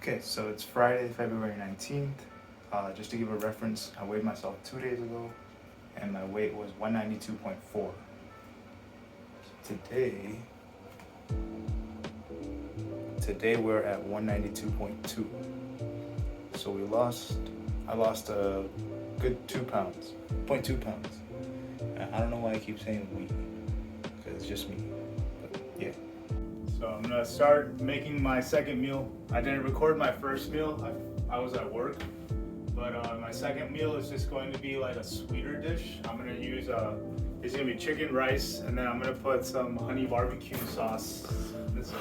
Okay, so it's Friday, February 19th. Just to give a reference, I weighed myself 2 days ago and my weight was 192.4. Today we're at 192.2. So I lost a good 2 pounds, 0.2 pounds. I don't know why I keep saying we, because it's just me, but yeah. So I'm gonna start making my second meal. I didn't record my first meal, I was at work. But my second meal is just going to be like a sweeter dish. I'm gonna use, it's gonna be chicken, rice, and then I'm gonna put some honey barbecue sauce. This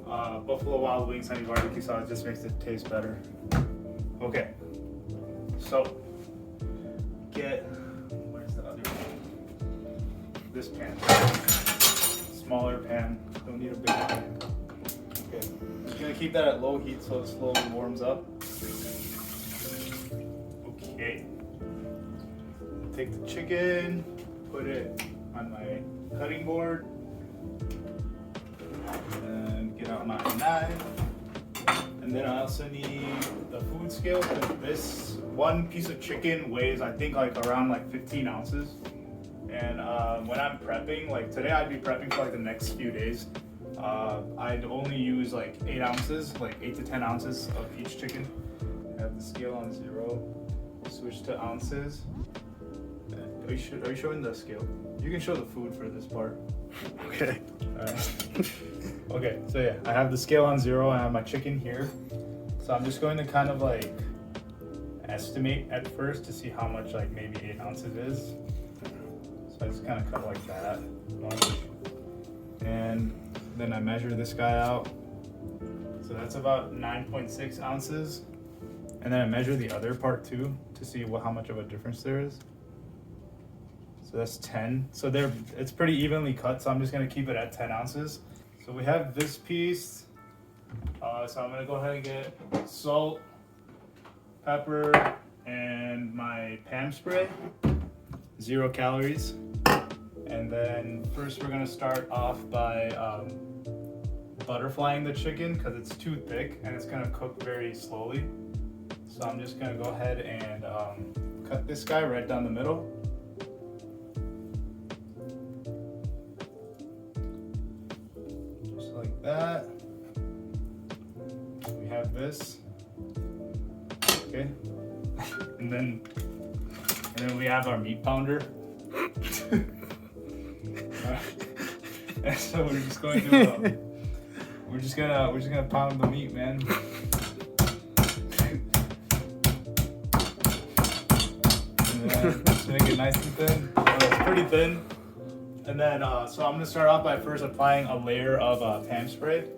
Buffalo Wild Wings honey barbecue sauce just makes it taste better. Okay, so where's the other one? This pan. Smaller pan, don't need a big pan. Okay, I'm just gonna keep that at low heat so it slowly warms up. Okay, take the chicken, put it on my cutting board, and get out my knife. And then I also need the food scale, because this one piece of chicken weighs, I think, like around like 15 ounces. And when I'm prepping, like today I'd be prepping for like the next few days, I'd only use like 8 ounces, like 8 to 10 ounces of each chicken. I have the scale on 0, switch to ounces. Are you showing the scale? You can show the food for this part. Okay. Alright. Okay, so yeah, I have the scale on 0, I have my chicken here. So I'm just going to kind of like estimate at first to see how much like maybe 8 ounces is. So I just kind of cut like that. And then I measure this guy out. So that's about 9.6 ounces. And then I measure the other part too to see how much of a difference there is. So that's 10. So it's pretty evenly cut, so I'm just gonna keep it at 10 ounces. So we have this piece. So I'm gonna go ahead and get salt, pepper, and my Pam spray. 0 calories. And then first we're gonna start off by butterflying the chicken because it's too thick and it's gonna cook very slowly. So I'm just gonna go ahead and cut this guy right down the middle. Just like that. We have this. Okay. And then we have our meat pounder. So we're just going to we're just gonna pound the meat, man. And then just make it nice and thin. It's pretty thin. And then so I'm gonna start off by first applying a layer of Pam spray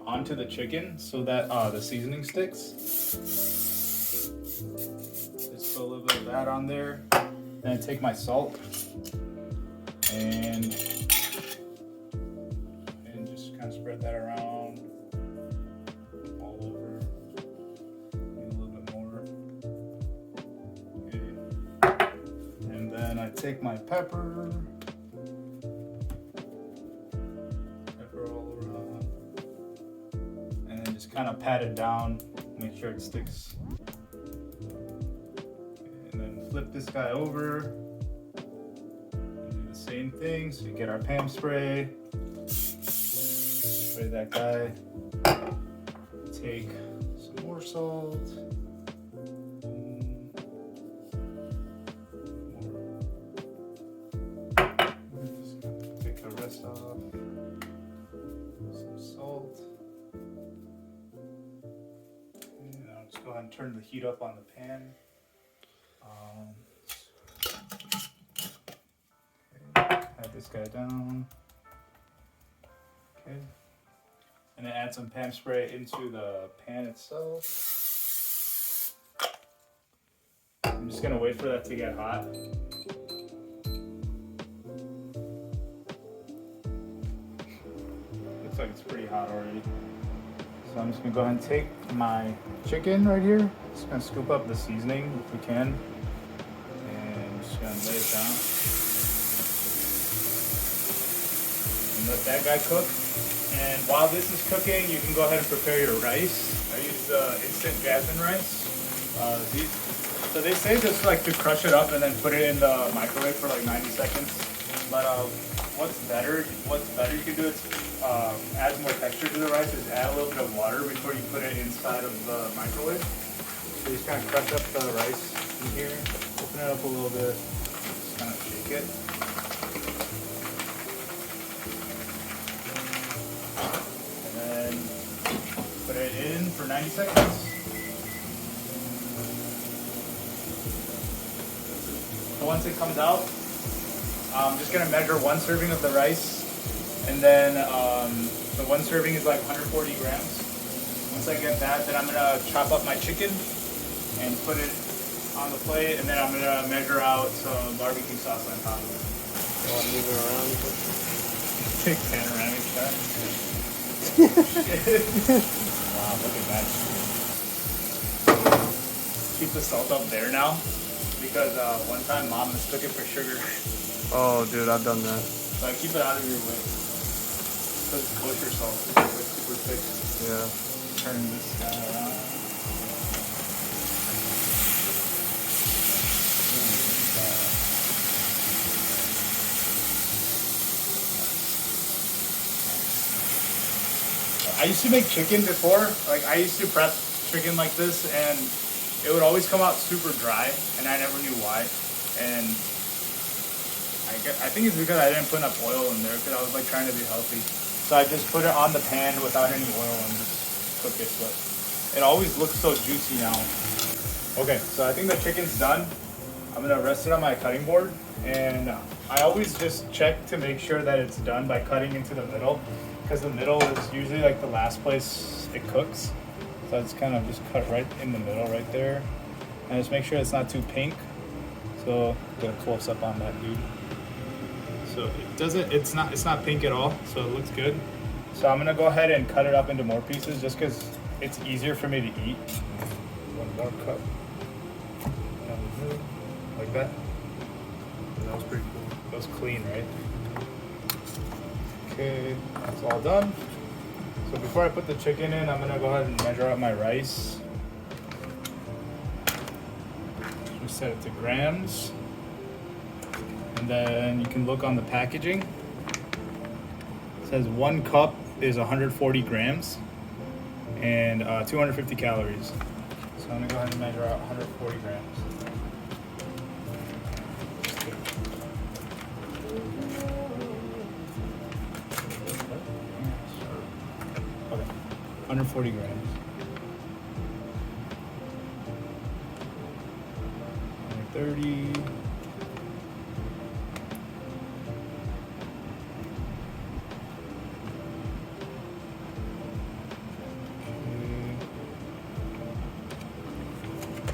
onto the chicken so that the seasoning sticks. Just put a little bit of that on there. Then I take my salt and just kind of spread that around all over. Maybe a little bit more. Okay. And then I take my pepper all around, and then just kind of pat it down, make sure it sticks. And then flip this guy over. Same thing, so you get our Pam spray, spray that guy, take some more salt, just take the rest off, some salt, and I'll just go ahead and turn the heat up on the pan. Add this guy down. Okay. And then add some Pam spray into the pan itself. I'm just gonna wait for that to get hot. Looks like it's pretty hot already. So I'm just gonna go ahead and take my chicken right here. Just gonna scoop up the seasoning if we can. And just gonna lay it down. Let that guy cook, And while this is cooking, you can go ahead and prepare your rice. I use instant jasmine rice. So they say just like to crush it up and then put it in the microwave for like 90 seconds. But what's better you can do, it adds more texture to the rice, is add a little bit of water before you put it inside of the microwave. So you just kind of crush up the rice in here, open it up a little bit, just kind of shake it. Put it in for 90 seconds. So once it comes out, I'm just gonna measure 1 serving of the rice, and then the 1 serving is like 140 grams. Once I get that, then I'm gonna chop up my chicken and put it on the plate, and then I'm gonna measure out some barbecue sauce on top of it. You want to move it around? Take panoramic shot. Wow, look at that. Keep the salt up there now, because one time mom mistook it for sugar. Oh, dude, I've done that. So I keep it out of your way. Because it's kosher salt. It's like super thick. Yeah. Turn this guy around. I used to make chicken before. Like, I used to prep chicken like this, and it would always come out super dry, and I never knew why. And I think it's because I didn't put enough oil in there, because I was like trying to be healthy. So I just put it on the pan without any oil and just cook it. But it always looks so juicy now. Okay, so I think the chicken's done. I'm gonna rest it on my cutting board, and I always just check to make sure that it's done by cutting into the middle, because the middle is usually like the last place it cooks. So I just kind of just cut right in the middle right there, and just make sure it's not too pink. So get a close up on that, dude. So it's not pink at all, so it looks good. So I'm gonna go ahead and cut it up into more pieces just because it's easier for me to eat. One more cut. Like that. That was pretty cool. That was clean, right? Okay, that's all done. So before I put the chicken in, I'm gonna go ahead and measure out my rice. Just set it to grams. And then you can look on the packaging. It says 1 cup is 140 grams and 250 calories. So I'm gonna go ahead and measure out 140 grams. Okay, 140 grams. 130.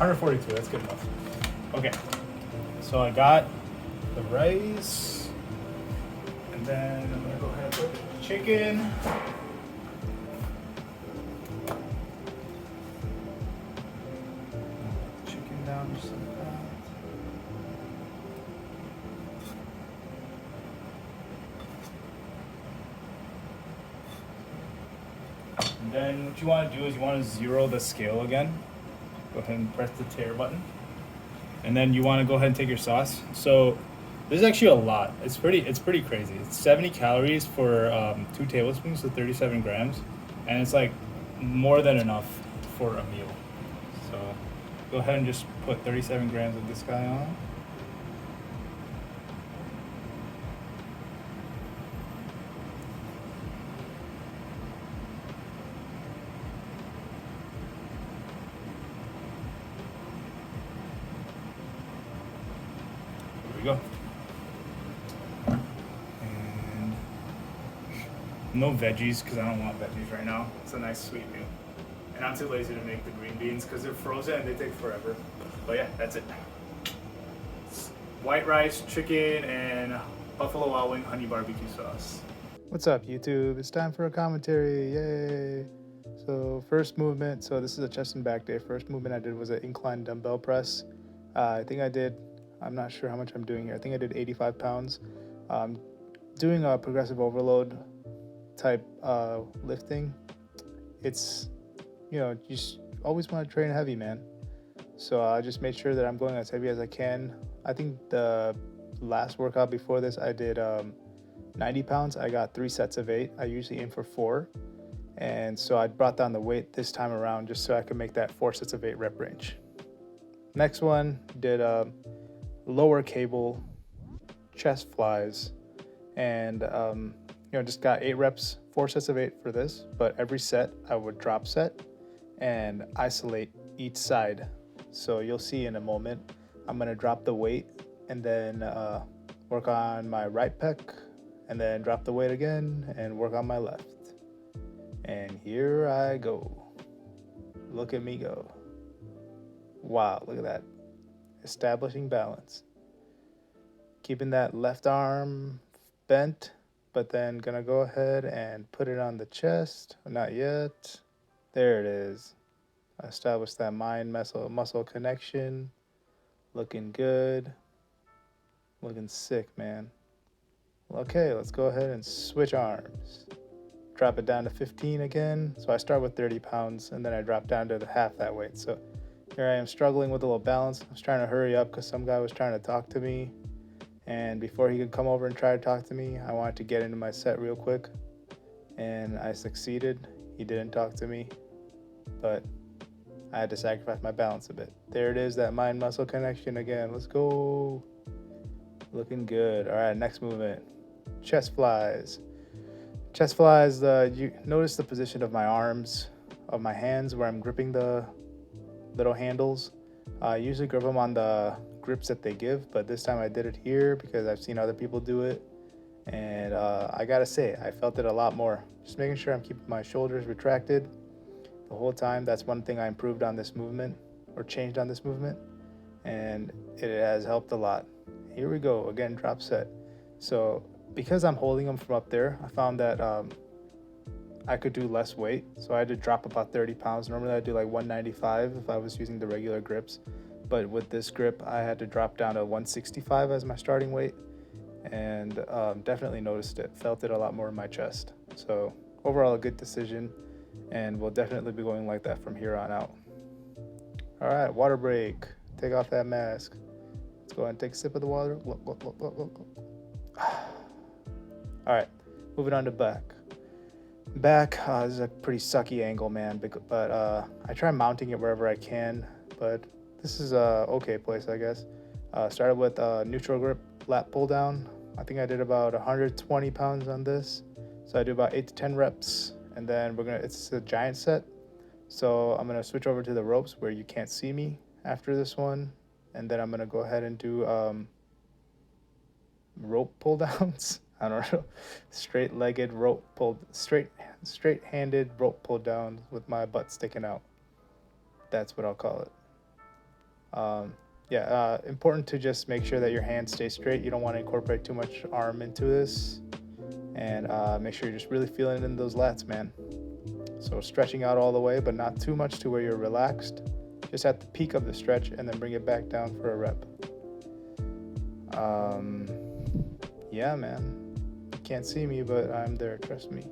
$142, that's good enough. Okay, so I got the rice, and then I'm gonna go ahead and put the chicken. Chicken down just like that. And then what you want to do is you want to zero the scale again. Go ahead and press the tear button. And then you want to go ahead and take your sauce. So this is actually a lot. It's pretty crazy. It's 70 calories for 2 tablespoons, so 37 grams. And it's like more than enough for a meal. So go ahead and just put 37 grams of this guy on. We go. And no veggies because I don't want veggies right now. It's a nice sweet meal. And I'm too lazy to make the green beans because they're frozen and they take forever. But yeah, that's it. White rice, chicken, and Buffalo Wild Wing honey barbecue sauce. What's up, YouTube? It's time for a commentary. Yay! So first movement. So this is a chest and back day. First movement I did was an incline dumbbell press. I'm not sure how much I'm doing here. I think I did 85 pounds. Doing a progressive overload type lifting, it's, you just always want to train heavy, man. So I just made sure that I'm going as heavy as I can. I think the last workout before this, I did 90 pounds. I got 3 sets of 8. I usually aim for 4. And so I brought down the weight this time around just so I could make that 4 sets of 8 rep range. Next one, did lower cable chest flies, and just got 8 reps, 4 sets of 8 for this. But every set I would drop set and isolate each side. So you'll see in a moment, I'm gonna drop the weight and then work on my right pec, and then drop the weight again and work on my left. And here I go. Look at me go. Wow, look at that. Establishing balance. Keeping that left arm bent, but then gonna go ahead and put it on the chest. Not yet. There it is. Establish that mind muscle connection. Looking good. Looking sick, man. Okay, let's go ahead and switch arms. Drop it down to 15 again. So I start with 30 pounds and then I drop down to the half that weight. So here I am struggling with a little balance. I was trying to hurry up because some guy was trying to talk to me. And before he could come over and try to talk to me, I wanted to get into my set real quick. And I succeeded. He didn't talk to me, but I had to sacrifice my balance a bit. There it is, that mind muscle connection again. Let's go. Looking good. All right, next movement. Chest flies. Chest flies, you notice the position of my arms, of my hands, where I'm gripping the little handles. I usually grip them on the grips that they give, but this time I did it here because I've seen other people do it. And I gotta say, I felt it a lot more. Just making sure I'm keeping my shoulders retracted the whole time. That's one thing I improved on this movement, or changed on this movement, and it has helped a lot. Here we go, again, drop set. So because I'm holding them from up there, I found that I could do less weight. So I had to drop about 30 pounds. Normally I'd do like 195 if I was using the regular grips. But with this grip, I had to drop down to 165 as my starting weight. And definitely noticed it, felt it a lot more in my chest. So overall, a good decision. And we'll definitely be going like that from here on out. All right, water break. Take off that mask. Let's go ahead and take a sip of the water. All right, moving on to back. Back is a pretty sucky angle, man, but I try mounting it wherever I can, but this is a okay place, I guess. Started with neutral grip lat pull down. I think I did about 120 pounds on this. So I do about 8 to 10 reps, and then it's a giant set. So I'm gonna switch over to the ropes where you can't see me after this one. And then I'm gonna go ahead and do rope pull downs. I don't know, straight-handed rope pull down with my butt sticking out. That's what I'll call it. Important to just make sure that your hands stay straight. You don't want to incorporate too much arm into this, and make sure you're just really feeling it in those lats, man. So stretching out all the way, but not too much to where you're relaxed. Just at the peak of the stretch, and then bring it back down for a rep. Yeah, man. Can't see me, but I'm there, trust me.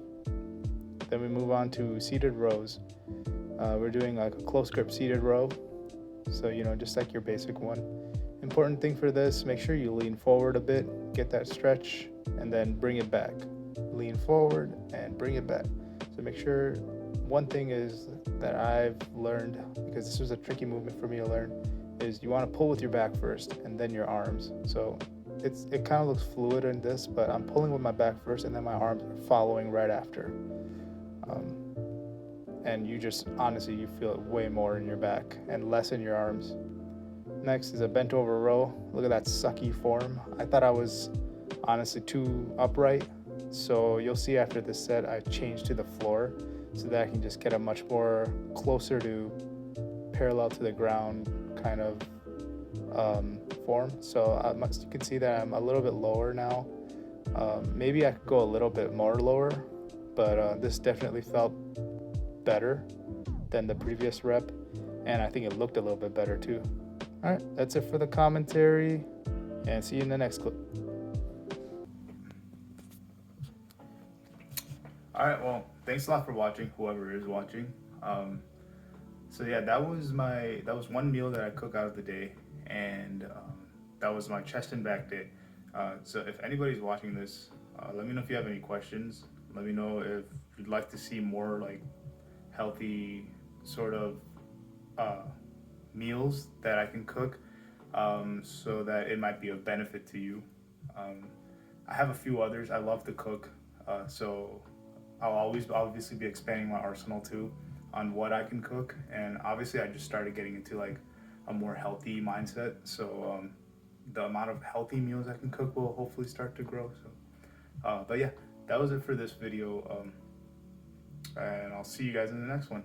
Then we move on to seated rows. We're doing like a close grip seated row, so just like your basic one. Important thing for this, make sure you lean forward a bit, get that stretch, and then bring it back. Lean forward and bring it back. So make sure, one thing is that I've learned, because this was a tricky movement for me to learn, is you want to pull with your back first and then your arms. So it kind of looks fluid in this, but I'm pulling with my back first and then my arms are following right after. And you just, honestly, you feel it way more in your back and less in your arms. Next is a bent over row. Look at that sucky form. I thought I was honestly too upright. So you'll see after this set, I changed to the floor so that I can just get a much more closer to parallel to the ground kind of form. So you can see that I'm a little bit lower now. Maybe I could go a little bit more lower, but this definitely felt better than the previous rep, and I think it looked a little bit better too. All right, that's it for the commentary, and see you in the next clip. All right, well, thanks a lot for watching, whoever is watching. So yeah, that was one meal that I cook out of the day, and that was my chest and back day. So if anybody's watching this, let me know if you have any questions. Let me know if you'd like to see more like healthy sort of uh, meals that I can cook, so that it might be of benefit to you. Um, I have a few others. I love to cook, so I'll always obviously be expanding my arsenal too on what I can cook. And obviously, I just started getting into like a more healthy mindset. So the amount of healthy meals I can cook will hopefully start to grow. So, but yeah, that was it for this video. And I'll see you guys in the next one.